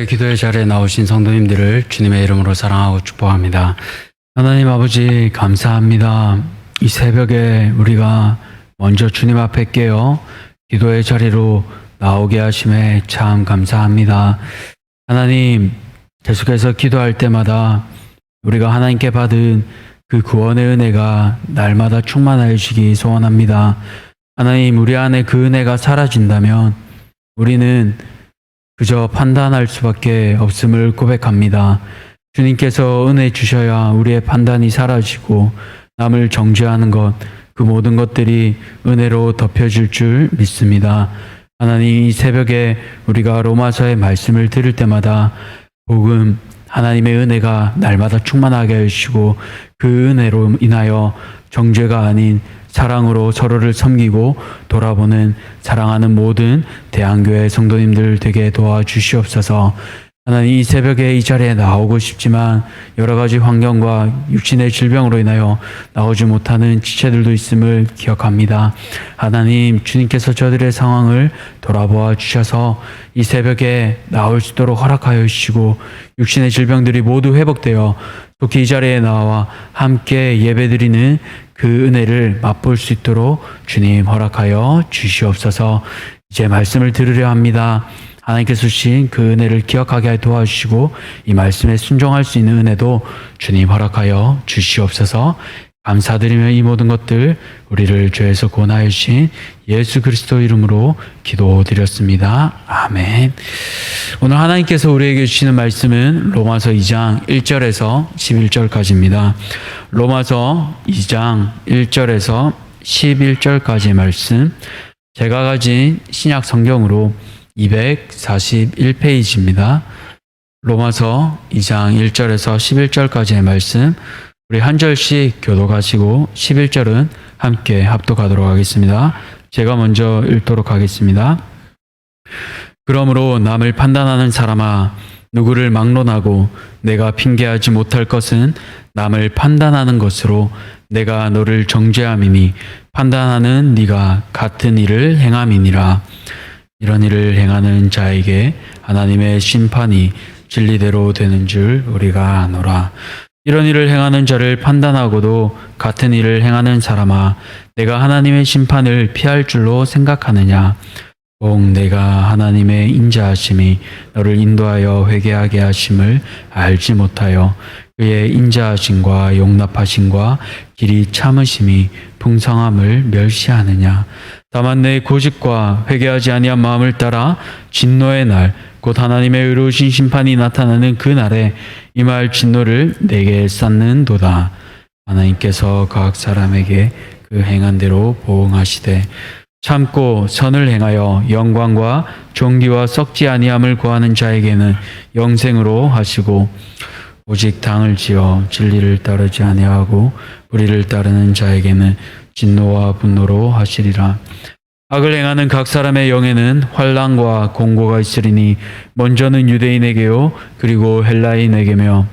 새벽에 기도의 자리에 나오신 성도님들을 주님의 이름으로 사랑하고 축복합니다. 하나님 아버지 감사합니다. 이 새벽에 우리가 먼저 주님 앞에 깨어 기도의 자리로 나오게 하심에 참 감사합니다. 하나님, 계속해서 기도할 때마다 우리가 하나님께 받은 그 구원의 은혜가 날마다 충만하여 주시기 소원합니다. 하나님, 우리 안에 그 은혜가 사라진다면 우리는 그저 판단할 수밖에 없음을 고백합니다. 주님께서 은혜 주셔야 우리의 판단이 사라지고 남을 정죄하는 것, 그 모든 것들이 은혜로 덮여질 줄 믿습니다. 하나님, 이 새벽에 우리가 로마서의 말씀을 들을 때마다 복음, 하나님의 은혜가 날마다 충만하게 해주시고 그 은혜로 인하여 정죄가 아닌 사랑으로 서로를 섬기고 돌아보는 사랑하는 모든 대한교회 성도님들 되게 도와주시옵소서. 하나님, 이 새벽에 이 자리에 나오고 싶지만 여러 가지 환경과 육신의 질병으로 인하여 나오지 못하는 지체들도 있음을 기억합니다. 하나님, 주님께서 저들의 상황을 돌아보아 주셔서 이 새벽에 나올 수 있도록 허락하여 주시고 육신의 질병들이 모두 회복되어 속히 이 자리에 나와 함께 예배드리는 그 은혜를 맛볼 수 있도록 주님 허락하여 주시옵소서. 이제 말씀을 들으려 합니다. 하나님께서 주신 그 은혜를 기억하게 도와주시고 이 말씀에 순종할 수 있는 은혜도 주님 허락하여 주시옵소서. 감사드리며 이 모든 것들 우리를 죄에서 구원하여 주신 예수 그리스도 이름으로 기도드렸습니다. 아멘. 오늘 하나님께서 우리에게 주시는 말씀은 로마서 2장 1절에서 11절까지입니다. 로마서 2장 1절에서 11절까지의 말씀, 제가 가진 신약 성경으로 241페이지입니다. 로마서 2장 1절에서 11절까지의 말씀, 우리 한 절씩 교독하시고 11절은 함께 합독하도록 하겠습니다. 제가 먼저 읽도록 하겠습니다. 그러므로 남을 판단하는 사람아, 누구를 막론하고 내가 핑계하지 못할 것은 남을 판단하는 것으로 내가 너를 정죄함이니 판단하는 네가 같은 일을 행함이니라. 이런 일을 행하는 자에게 하나님의 심판이 진리대로 되는 줄 우리가 아노라. 이런 일을 행하는 자를 판단하고도 같은 일을 행하는 사람아, 내가 하나님의 심판을 피할 줄로 생각하느냐? 꼭 내가 하나님의 인자하심이 너를 인도하여 회개하게 하심을 알지 못하여 그의 인자하심과 용납하심과 길이 참으심이 풍성함을 멸시하느냐? 다만 내 고집과 회개하지 아니한 마음을 따라 진노의 날, 곧 하나님의 의로우신 심판이 나타나는 그 날에 임할 진노를 내게 쌓는도다. 하나님께서 각 사람에게 그 행한 대로 보응하시되 참고 선을 행하여 영광과 존귀와 썩지 아니함을 구하는 자에게는 영생으로 하시고, 오직 당을 지어 진리를 따르지 아니하고 불의를 따르는 자에게는 진노와 분노로 하시리라. 악을 행하는 각 사람의 영에는 환난과 공고가 있으리니 먼저는 유대인에게요 그리고 헬라인에게며,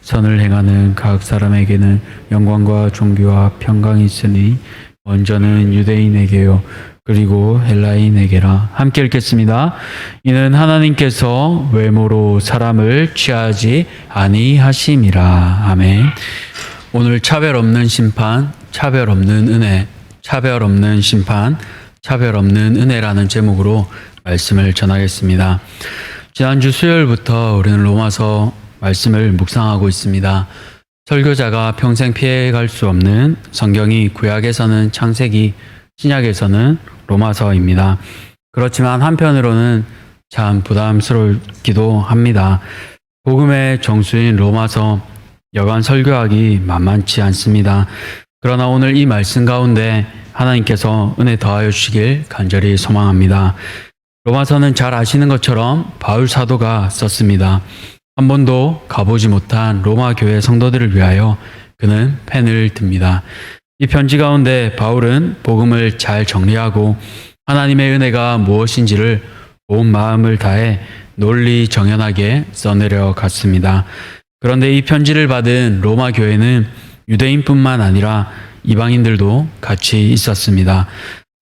선을 행하는 각 사람에게는 영광과 존귀와 평강이 있으니 먼저는 유대인에게요 그리고 헬라인에게라. 함께 읽겠습니다. 이는 하나님께서 외모로 사람을 취하지 아니하심이라. 아멘. 오늘 차별 없는 심판, 차별 없는 은혜, 차별 없는 심판, 차별 없는 은혜라는 제목으로 말씀을 전하겠습니다. 지난주 수요일부터 우리는 로마서 말씀을 묵상하고 있습니다. 설교자가 평생 피해갈 수 없는 성경이 구약에서는 창세기, 신약에서는 로마서입니다. 그렇지만 한편으로는 참 부담스럽기도 합니다. 복음의 정수인 로마서 여간 설교하기 만만치 않습니다. 그러나 오늘 이 말씀 가운데 하나님께서 은혜 더하여 주시길 간절히 소망합니다. 로마서는 잘 아시는 것처럼 바울 사도가 썼습니다. 한 번도 가보지 못한 로마 교회 성도들을 위하여 그는 펜을 듭니다. 이 편지 가운데 바울은 복음을 잘 정리하고 하나님의 은혜가 무엇인지를 온 마음을 다해 논리 정연하게 써내려 갔습니다. 그런데 이 편지를 받은 로마 교회는 유대인뿐만 아니라 이방인들도 같이 있었습니다.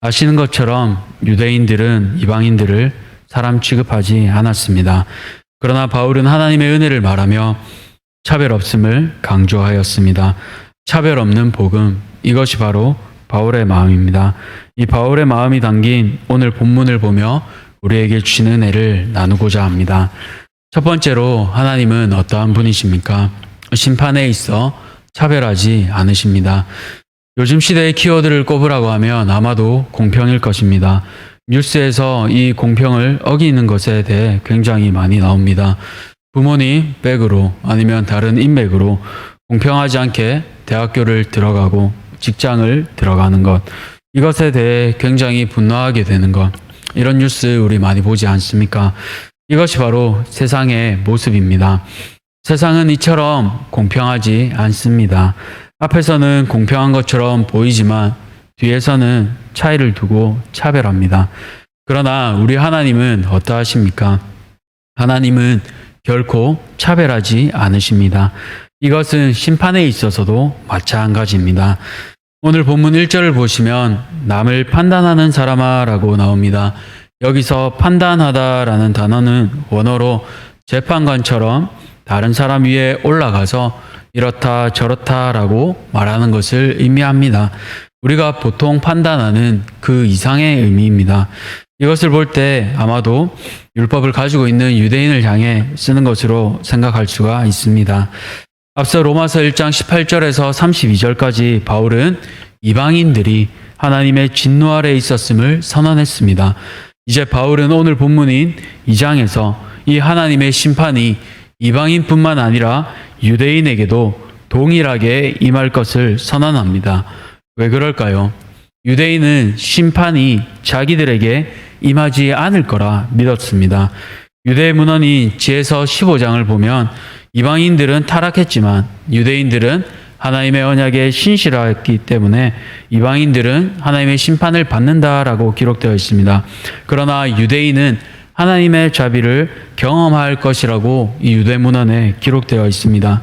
아시는 것처럼 유대인들은 이방인들을 사람 취급하지 않았습니다. 그러나 바울은 하나님의 은혜를 말하며 차별 없음을 강조하였습니다. 차별 없는 복음, 이것이 바로 바울의 마음입니다. 이 바울의 마음이 담긴 오늘 본문을 보며 우리에게 주신 은혜를 나누고자 합니다. 첫 번째로 하나님은 어떠한 분이십니까? 심판에 있어 차별하지 않으십니다. 요즘 시대의 키워드를 꼽으라고 하면 아마도 공평일 것입니다. 뉴스에서 이 공평을 어기는 것에 대해 굉장히 많이 나옵니다. 부모님 백으로 아니면 다른 인맥으로 공평하지 않게 대학교를 들어가고 직장을 들어가는 것, 이것에 대해 굉장히 분노하게 되는 것, 이런 뉴스 우리 많이 보지 않습니까? 이것이 바로 세상의 모습입니다. 세상은 이처럼 공평하지 않습니다. 앞에서는 공평한 것처럼 보이지만 뒤에서는 차이를 두고 차별합니다. 그러나 우리 하나님은 어떠하십니까? 하나님은 결코 차별하지 않으십니다. 이것은 심판에 있어서도 마찬가지입니다. 오늘 본문 1절을 보시면 남을 판단하는 사람아 라고 나옵니다. 여기서 판단하다라는 단어는 원어로 재판관처럼 다른 사람 위에 올라가서 이렇다 저렇다라고 말하는 것을 의미합니다. 우리가 보통 판단하는 그 이상의 의미입니다. 이것을 볼 때 아마도 율법을 가지고 있는 유대인을 향해 쓰는 것으로 생각할 수가 있습니다. 앞서 로마서 1장 18절에서 32절까지 바울은 이방인들이 하나님의 진노 아래에 있었음을 선언했습니다. 이제 바울은 오늘 본문인 2장에서 이 하나님의 심판이 이방인뿐만 아니라 유대인에게도 동일하게 임할 것을 선언합니다. 왜 그럴까요? 유대인은 심판이 자기들에게 임하지 않을 거라 믿었습니다. 유대 문헌인 지에서 15장을 보면 이방인들은 타락했지만 유대인들은 하나님의 언약에 신실했기 때문에 이방인들은 하나님의 심판을 받는다라고 기록되어 있습니다. 그러나 유대인은 하나님의 자비를 경험할 것이라고 이 유대 문헌에 기록되어 있습니다.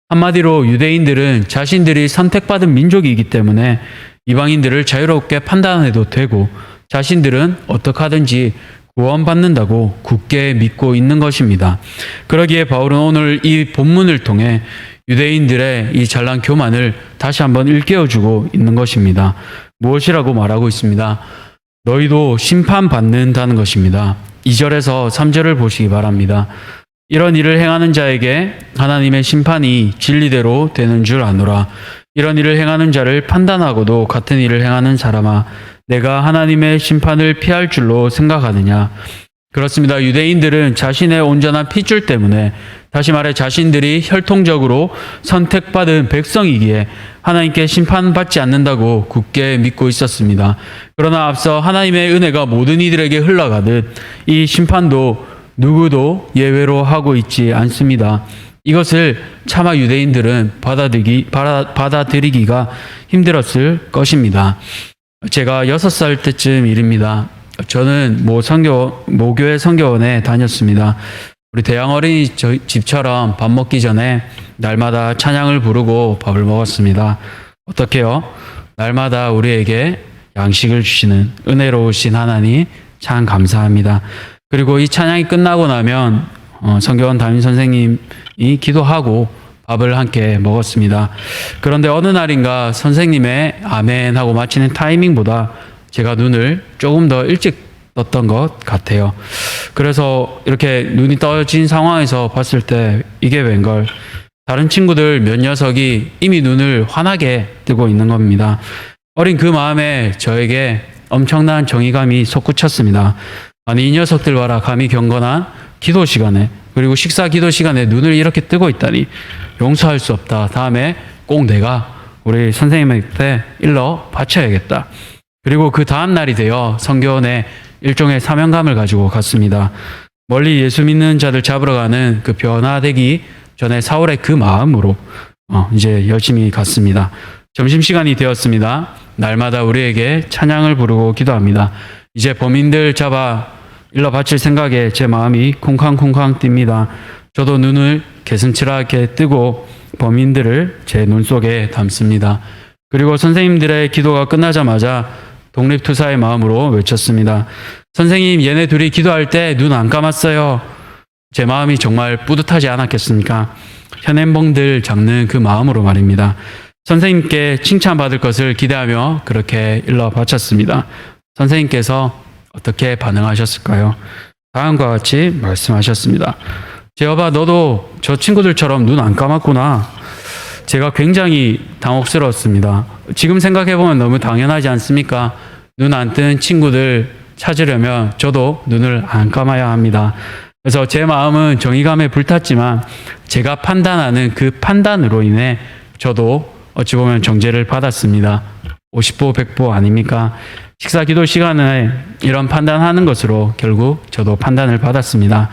한마디로 유대인들은 자신들이 선택받은 민족이기 때문에 이방인들을 자유롭게 판단해도 되고 자신들은 어떻게 하든지 구원받는다고 굳게 믿고 있는 것입니다. 그러기에 바울은 오늘 이 본문을 통해 유대인들의 이 잘난 교만을 다시 한번 일깨워주고 있는 것입니다. 무엇이라고 말하고 있습니다. 너희도 심판받는다는 것입니다. 2절에서 3절을 보시기 바랍니다. 이런 일을 행하는 자에게 하나님의 심판이 진리대로 되는 줄 아노라. 이런 일을 행하는 자를 판단하고도 같은 일을 행하는 사람아, 내가 하나님의 심판을 피할 줄로 생각하느냐. 그렇습니다. 유대인들은 자신의 온전한 핏줄 때문에, 다시 말해 자신들이 혈통적으로 선택받은 백성이기에 하나님께 심판받지 않는다고 굳게 믿고 있었습니다. 그러나 앞서 하나님의 은혜가 모든 이들에게 흘러가듯 이 심판도 누구도 예외로 하고 있지 않습니다. 이것을 차마 유대인들은 받아들이기가 힘들었을 것입니다. 제가 6살 때쯤 일입니다. 저는 모교회 선교원에 다녔습니다. 우리 대양 어린이집처럼 밥 먹기 전에 날마다 찬양을 부르고 밥을 먹었습니다. 어떻게요? 날마다 우리에게 양식을 주시는 은혜로우신 하나님 참 감사합니다. 그리고 이 찬양이 끝나고 나면 선교원 담임 선생님이 기도하고 밥을 함께 먹었습니다. 그런데 어느 날인가 선생님의 아멘 하고 마치는 타이밍보다 제가 눈을 조금 더 일찍 떴던 것 같아요. 그래서 이렇게 눈이 떠진 상황에서 봤을 때 이게 웬걸, 다른 친구들 몇 녀석이 이미 눈을 환하게 뜨고 있는 겁니다. 어린 그 마음에 저에게 엄청난 정의감이 솟구쳤습니다. 아니, 이 녀석들 봐라, 감히 경건한 기도 시간에, 그리고 식사 기도 시간에 눈을 이렇게 뜨고 있다니 용서할 수 없다. 다음에 꼭 내가 우리 선생님한테 일러 바쳐야겠다. 그리고 그 다음 날이 되어 선교원에 일종의 사명감을 가지고 갔습니다. 멀리 예수 믿는 자들 잡으러 가는 그 변화되기 전에 사울의 그 마음으로 이제 열심히 갔습니다. 점심시간이 되었습니다. 날마다 우리에게 찬양을 부르고 기도합니다. 이제 범인들 잡아 일러 바칠 생각에 제 마음이 쿵쾅쿵쾅 뜁니다. 저도 눈을 개슴츠하게 뜨고 범인들을 제 눈 속에 담습니다. 그리고 선생님들의 기도가 끝나자마자 독립투사의 마음으로 외쳤습니다. 선생님, 얘네 둘이 기도할 때 눈 안 감았어요. 제 마음이 정말 뿌듯하지 않았겠습니까? 현행봉들 잡는 그 마음으로 말입니다. 선생님께 칭찬받을 것을 기대하며 그렇게 일러 바쳤습니다. 선생님께서 어떻게 반응하셨을까요? 다음과 같이 말씀하셨습니다. 제어봐, 너도 저 친구들처럼 눈 안 감았구나. 제가 굉장히 당혹스러웠습니다. 지금 생각해보면 너무 당연하지 않습니까? 눈 안 뜬 친구들 찾으려면 저도 눈을 안 감아야 합니다. 그래서 제 마음은 정의감에 불탔지만 제가 판단하는 그 판단으로 인해 저도 어찌 보면 정죄를 받았습니다. 50보 100보 아닙니까? 식사 기도 시간에 이런 판단하는 것으로 결국 저도 판단을 받았습니다.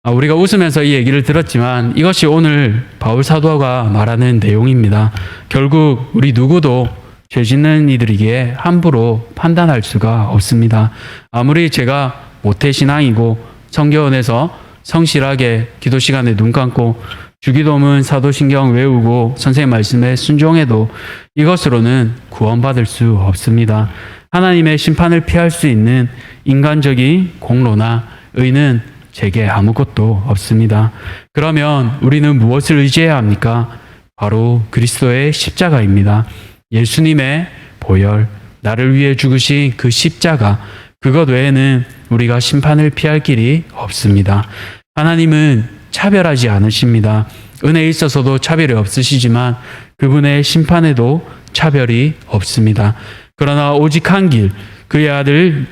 우리가 웃으면서 이 얘기를 들었지만 이것이 오늘 바울 사도가 말하는 내용입니다. 결국 우리 누구도 죄 짓는 이들에게 함부로 판단할 수가 없습니다. 아무리 제가 모태신앙이고 성경원에서 성실하게 기도 시간에 눈 감고 주기도문 사도신경 외우고 선생님 말씀에 순종해도 이것으로는 구원받을 수 없습니다. 하나님의 심판을 피할 수 있는 인간적인 공로나 의는 제게 아무것도 없습니다. 그러면 우리는 무엇을 의지해야 합니까? 바로 그리스도의 십자가입니다. 예수님의 보혈, 나를 위해 죽으신 그 십자가, 그것 외에는 우리가 심판을 피할 길이 없습니다. 하나님은 차별하지 않으십니다. 은혜에 있어서도 차별이 없으시지만 그분의 심판에도 차별이 없습니다. 그러나 오직 한 길, 그의 아들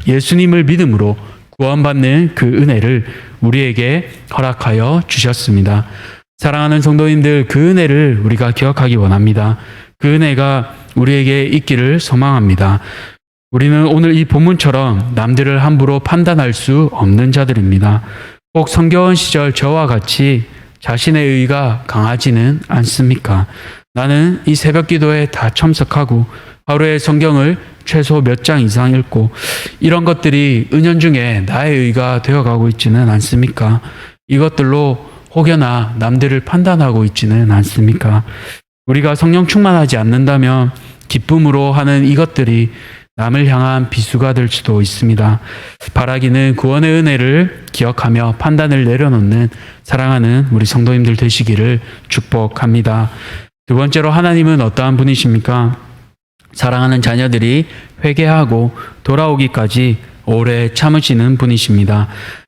예수님을 믿음으로 구원받는 그 은혜를 우리에게 허락하여 주셨습니다. 사랑하는 성도님들, 그 은혜를 우리가 기억하기 원합니다. 그 은혜가 우리에게 있기를 소망합니다. 우리는 오늘 이 본문처럼 남들을 함부로 판단할 수 없는 자들입니다. 꼭 성경원 시절 저와 같이 자신의 의가 강하지는 않습니까? 나는 이 새벽 기도에 다 참석하고 하루에 성경을 최소 몇 장 이상 읽고 이런 것들이 은연중에 나의 의가 되어가고 있지는 않습니까? 이것들로 혹여나 남들을 판단하고 있지는 않습니까? 우리가 성령 충만하지 않는다면 기쁨으로 하는 이것들이 남을 향한 비수가 될 수도 있습니다. 바라기는 구원의 은혜를 기억하며 판단을 내려놓는 사랑하는 우리 성도님들 되시기를 축복합니다. 두 번째로 하나님은 어떠한 분이십니까? 사랑하는 자녀들이 회개하고 돌아오기까지 오래 참으시는 분이십니다.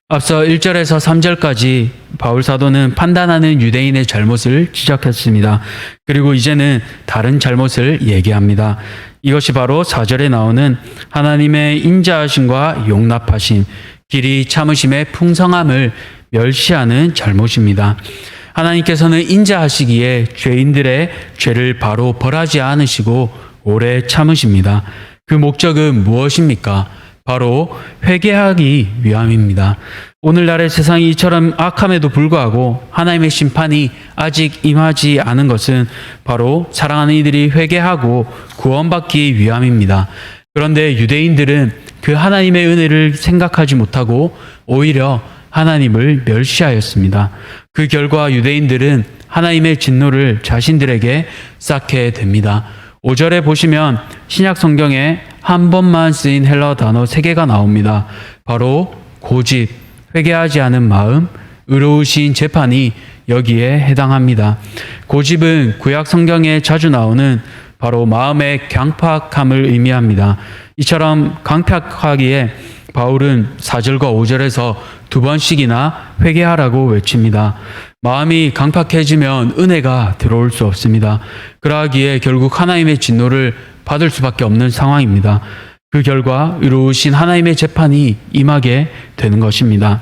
앞서 1절에서 3절까지 바울 사도는 판단하는 유대인의 잘못을 지적했습니다. 그리고 이제는 다른 잘못을 얘기합니다. 이것이 바로 4절에 나오는 하나님의 인자하심과 용납하심, 길이 참으심의 풍성함을 멸시하는 잘못입니다. 하나님께서는 인자하시기에 죄인들의 죄를 바로 벌하지 않으시고 오래 참으십니다. 그 목적은 무엇입니까? 바로 회개하기 위함입니다. 오늘날의 세상이 이처럼 악함에도 불구하고 하나님의 심판이 아직 임하지 않은 것은 바로 사랑하는 이들이 회개하고 구원받기 위함입니다. 그런데 유대인들은 그 하나님의 은혜를 생각하지 못하고 오히려 하나님을 멸시하였습니다. 그 결과 유대인들은 하나님의 진노를 자신들에게 쌓게 됩니다. 5절에 보시면 신약 성경에 한 번만 쓰인 헬라어 단어 3개가 나옵니다. 바로 고집, 회개하지 않은 마음, 의로우신 재판이 여기에 해당합니다. 고집은 구약 성경에 자주 나오는 바로 마음의 강팍함을 의미합니다. 이처럼 강팍하기에 바울은 4절과 5절에서 2번씩이나 회개하라고 외칩니다. 마음이 강팍해지면 은혜가 들어올 수 없습니다. 그러하기에 결국 하나님의 진노를 받을 수밖에 없는 상황입니다. 그 결과 의로우신 하나님의 재판이 임하게 되는 것입니다.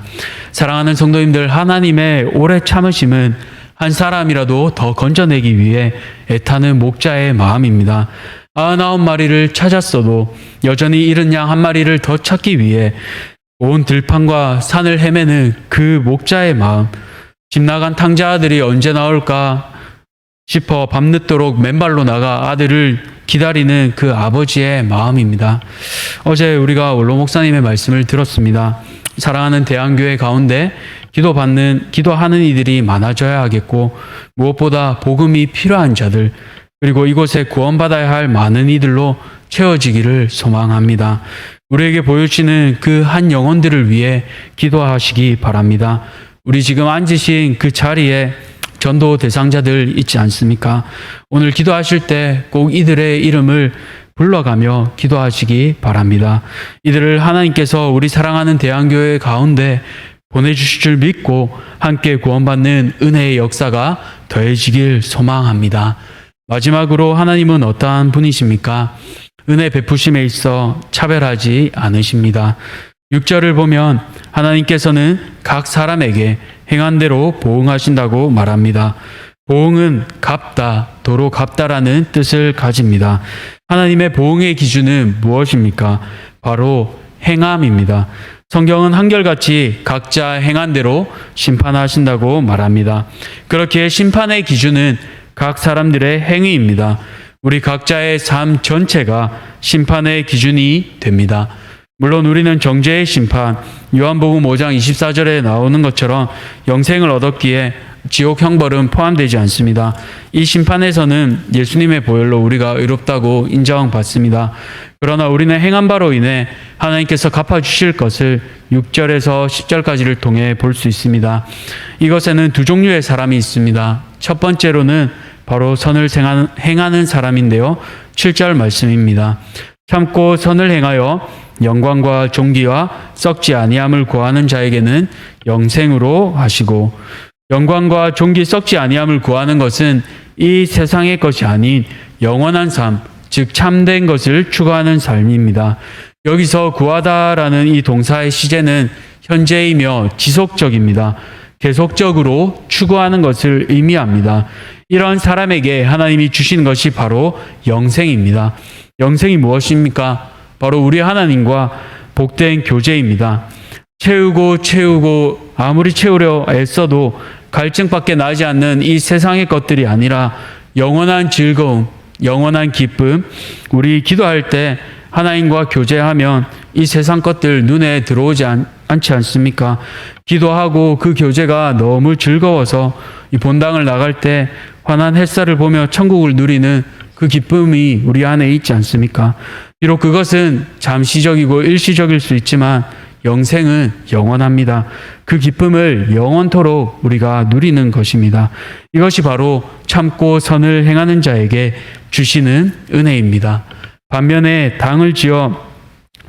사랑하는 성도님들, 하나님의 오래 참으심은 한 사람이라도 더 건져내기 위해 애타는 목자의 마음입니다. 99마리를 찾았어도 여전히 잃은 양 1마리를 더 찾기 위해 온 들판과 산을 헤매는 그 목자의 마음, 집 나간 탕자 아들이 언제 나올까 싶어 밤늦도록 맨발로 나가 아들을 기다리는 그 아버지의 마음입니다. 어제 우리가 원로 목사님의 말씀을 들었습니다. 사랑하는 대한교회 가운데 기도하는 이들이 많아져야 하겠고 무엇보다 복음이 필요한 자들 그리고 이곳에 구원받아야 할 많은 이들로 채워지기를 소망합니다. 우리에게 보여주시는 그 한 영혼들을 위해 기도하시기 바랍니다. 우리 지금 앉으신 그 자리에 전도 대상자들 있지 않습니까? 오늘 기도하실 때 꼭 이들의 이름을 불러가며 기도하시기 바랍니다. 이들을 하나님께서 우리 사랑하는 대한교회 가운데 보내주실 줄 믿고 함께 구원받는 은혜의 역사가 더해지길 소망합니다. 마지막으로 하나님은 어떠한 분이십니까? 은혜 베푸심에 있어 차별하지 않으십니다. 6절을 보면 하나님께서는 각 사람에게 행한 대로 보응하신다고 말합니다. 보응은 갚다, 도로 갚다라는 뜻을 가집니다. 하나님의 보응의 기준은 무엇입니까? 바로 행함입니다. 성경은 한결같이 각자 행한 대로 심판하신다고 말합니다. 그렇기에 심판의 기준은 각 사람들의 행위입니다. 우리 각자의 삶 전체가 심판의 기준이 됩니다. 물론 우리는 정죄의 심판, 요한복음 5장 24절에 나오는 것처럼 영생을 얻었기에 지옥 형벌은 포함되지 않습니다. 이 심판에서는 예수님의 보혈로 우리가 의롭다고 인정받습니다. 그러나 우리는 행한 바로 인해 하나님께서 갚아주실 것을 6절에서 10절까지를 통해 볼 수 있습니다. 이것에는 두 종류의 사람이 있습니다. 첫 번째로는 바로 선을 행하는 사람인데요. 7절 말씀입니다. 참고 선을 행하여 영광과 존귀와 썩지 아니함을 구하는 자에게는 영생으로 하시고, 영광과 존귀 썩지 아니함을 구하는 것은 이 세상의 것이 아닌 영원한 삶, 즉 참된 것을 추구하는 삶입니다. 여기서 구하다라는 이 동사의 시제는 현재이며 지속적입니다. 계속적으로 추구하는 것을 의미합니다. 이런 사람에게 하나님이 주신 것이 바로 영생입니다. 영생이 무엇입니까? 바로 우리 하나님과 복된 교제입니다. 채우고 아무리 채우려 애써도 갈증밖에 나지 않는 이 세상의 것들이 아니라 영원한 즐거움, 영원한 기쁨. 우리 기도할 때 하나님과 교제하면 이 세상 것들 눈에 들어오지 않지 않습니까? 기도하고 그 교제가 너무 즐거워서 이 본당을 나갈 때 환한 햇살을 보며 천국을 누리는 그 기쁨이 우리 안에 있지 않습니까? 비록 그것은 잠시적이고 일시적일 수 있지만 영생은 영원합니다. 그 기쁨을 영원토록 우리가 누리는 것입니다. 이것이 바로 참고 선을 행하는 자에게 주시는 은혜입니다. 반면에 당을 지어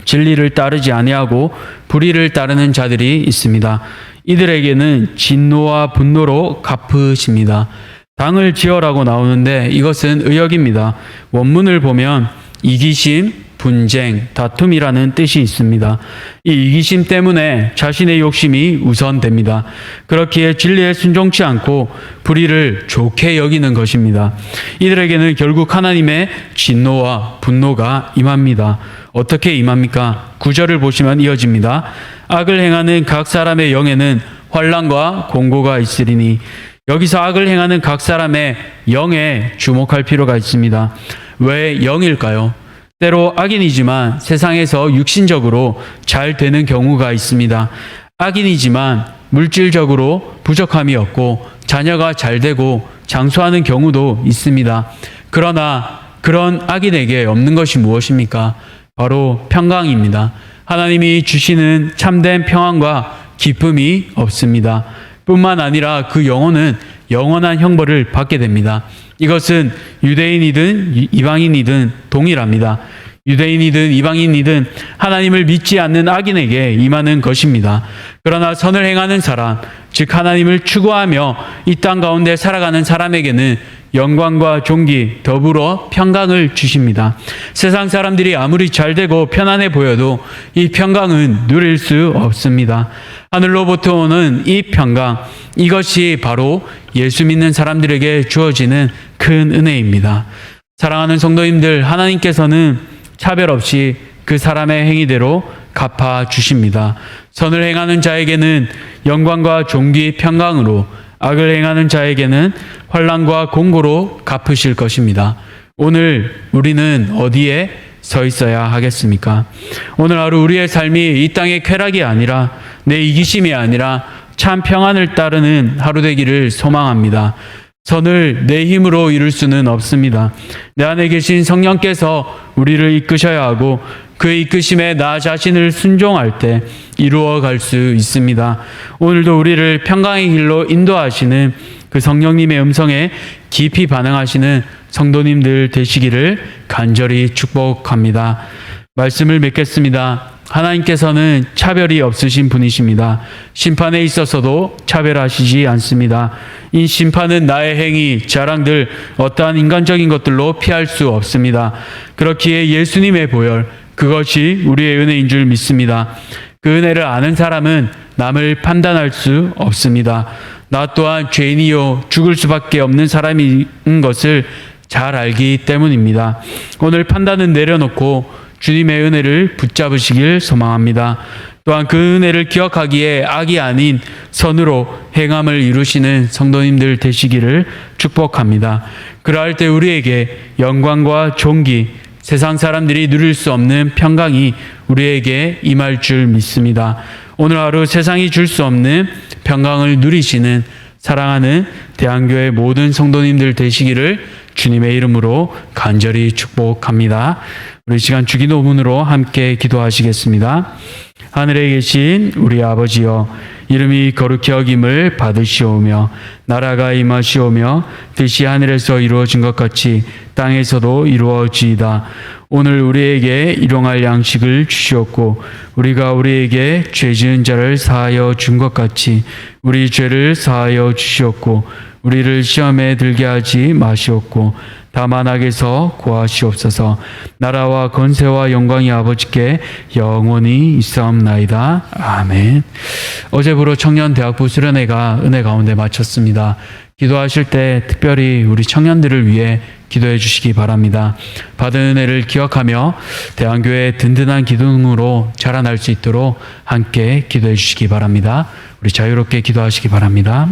진리를 따르지 아니하고 불의를 따르는 자들이 있습니다. 이들에게는 진노와 분노로 갚으십니다. 당을 지어라고 나오는데 이것은 의역입니다. 원문을 보면 이기심, 분쟁, 다툼이라는 뜻이 있습니다. 이 이기심 때문에 자신의 욕심이 우선됩니다. 그렇기에 진리에 순종치 않고 불의를 좋게 여기는 것입니다. 이들에게는 결국 하나님의 진노와 분노가 임합니다. 어떻게 임합니까? 9절을 보시면 이어집니다. 악을 행하는 각 사람의 영에는 환난과 공고가 있으리니. 여기서 악을 행하는 각 사람의 영에 주목할 필요가 있습니다. 왜 영일까요? 때로 악인이지만 세상에서 육신적으로 잘 되는 경우가 있습니다. 악인이지만 물질적으로 부족함이 없고 자녀가 잘 되고 장수하는 경우도 있습니다. 그러나 그런 악인에게 없는 것이 무엇입니까? 바로 평강입니다. 하나님이 주시는 참된 평안과 기쁨이 없습니다. 뿐만 아니라 그 영혼은 영원한 형벌을 받게 됩니다. 이것은 유대인이든 이방인이든 동일합니다. 유대인이든 이방인이든 하나님을 믿지 않는 악인에게 임하는 것입니다. 그러나 선을 행하는 사람, 즉 하나님을 추구하며 이 땅 가운데 살아가는 사람에게는 영광과 존귀 더불어 평강을 주십니다. 세상 사람들이 아무리 잘되고 편안해 보여도 이 평강은 누릴 수 없습니다. 하늘로부터 오는 이 평강, 이것이 바로 예수 믿는 사람들에게 주어지는 큰 은혜입니다. 사랑하는 성도님들, 하나님께서는 차별 없이 그 사람의 행위대로 갚아 주십니다. 선을 행하는 자에게는 영광과 존귀 평강으로, 악을 행하는 자에게는 환난과 공고로 갚으실 것입니다. 오늘 우리는 어디에 서 있어야 하겠습니까? 오늘 하루 우리의 삶이 이 땅의 쾌락이 아니라, 내 이기심이 아니라 참 평안을 따르는 하루 되기를 소망합니다. 선을 내 힘으로 이룰 수는 없습니다. 내 안에 계신 성령께서 우리를 이끄셔야 하고, 그의 이끄심에 나 자신을 순종할 때 이루어 갈 수 있습니다. 오늘도 우리를 평강의 길로 인도하시는 그 성령님의 음성에 깊이 반응하시는 성도님들 되시기를 간절히 축복합니다. 말씀을 맺겠습니다. 하나님께서는 차별이 없으신 분이십니다. 심판에 있어서도 차별하시지 않습니다. 이 심판은 나의 행위, 자랑들, 어떠한 인간적인 것들로 피할 수 없습니다. 그렇기에 예수님의 보혈, 그것이 우리의 은혜인 줄 믿습니다. 그 은혜를 아는 사람은 남을 판단할 수 없습니다. 나 또한 죄인이요 죽을 수밖에 없는 사람인 것을 잘 알기 때문입니다. 오늘 판단은 내려놓고 주님의 은혜를 붙잡으시길 소망합니다. 또한 그 은혜를 기억하기에 악이 아닌 선으로 행함을 이루시는 성도님들 되시기를 축복합니다. 그러할 때 우리에게 영광과 존귀, 세상 사람들이 누릴 수 없는 평강이 우리에게 임할 줄 믿습니다. 오늘 하루 세상이 줄 수 없는 평강을 누리시는 사랑하는 대한교회 모든 성도님들 되시기를 주님의 이름으로 간절히 축복합니다. 우리 시간 주기도문으로 함께 기도하시겠습니다. 하늘에 계신 우리 아버지여, 이름이 거룩히 여김을 받으시오며 나라가 임하시오며 뜻이 하늘에서 이루어진 것 같이 땅에서도 이루어지이다. 오늘 우리에게 일용할 양식을 주시옵고 우리가 우리에게 죄 지은 자를 사하여 준 것 같이 우리 죄를 사하여 주시옵고 우리를 시험에 들게 하지 마시옵고 다만 악에서 구하시옵소서. 나라와 권세와 영광이 아버지께 영원히 있사옵나이다. 아멘. 어제부로 청년대학부 수련회가 은혜 가운데 마쳤습니다. 기도하실 때 특별히 우리 청년들을 위해 기도해 주시기 바랍니다. 받은 은혜를 기억하며 대한교회의 든든한 기둥으로 자라날 수 있도록 함께 기도해 주시기 바랍니다. 우리 자유롭게 기도하시기 바랍니다.